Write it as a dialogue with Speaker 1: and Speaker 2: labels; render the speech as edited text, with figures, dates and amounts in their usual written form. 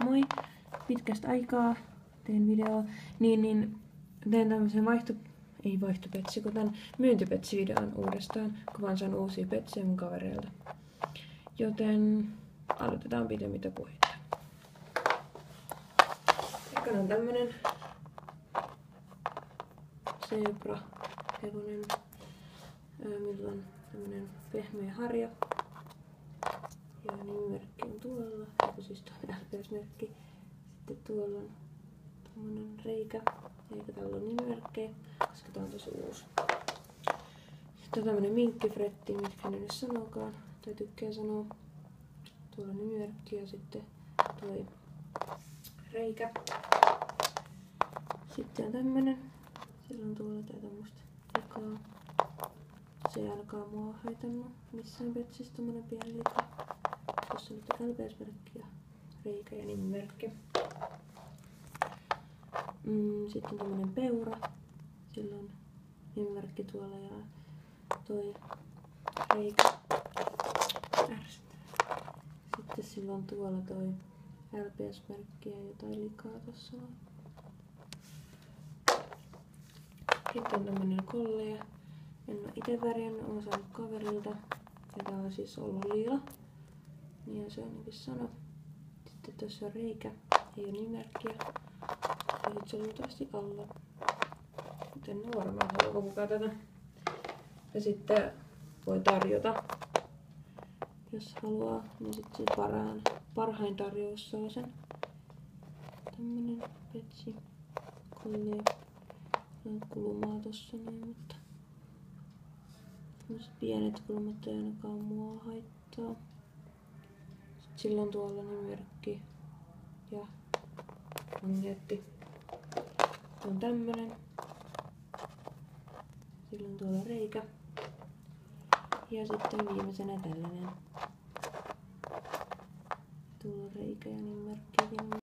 Speaker 1: Moi! Pitkästä aikaa teen videoa, niin teen tämmösen myyntipetsivideon uudestaan, kun vaan saan uusia petsejä mun kavereilta. Joten aloitetaan pidemmittä puheita. Ekana on tämmönen zebra hevonen, millä on tämmönen pehmeä harja. Ja nimimerkki on tuolla, siis tuo LPS-merkki. Sitten tuolla on tommonen reikä, eikä tällä ole nimimerkkejä, koska tää on tosi uusi. Sitten on tämmönen minkkifretti, mitkä ne nyt sanookaan, tai tykkää sanoa. Tuolla on nimimerkki ja sitten toi reikä. Sitten on tämmönen, sillä on tuolla tää tommoista likaa. Se ei alkaa mua haitannut missään petsissä tommonen pieni lika. Tuossa on nyt LPS-merkki ja reikä ja nimimerkki. Sitten on tämmönen peura. Sillä on nimimerkki tuolla ja toi reikä. Sitten sillä on tuolla toi LPS-merkki ja jotain likaa tossa on. Sitten on tämmönen kollea. En oo ite värjännyt, oon saanut kaverilta. Ja tää on siis ollut lila. Niin se ainakin sano. Sitten tässä on reikä, ei oo nimimerkkiä. Ja sit se on luultavasti alla. Mut en oo varmaan haluuko mukaan tätä. Ja sitten voi tarjota. Jos haluaa, niin sit se parhain tarjous saa sen. Tämmönen petsi. Kollea. Kulmaa tossa niin, mutta tämmöset pienet kulmat ei ainakaan mua haittaa. Sitten sillä on tuolla nimimerkki ja magneetti. On tämmönen. Sillä on tuolla reikä. Ja sitten viimeisenä tällainen. Tuolla reikä ja nimimerkkikin.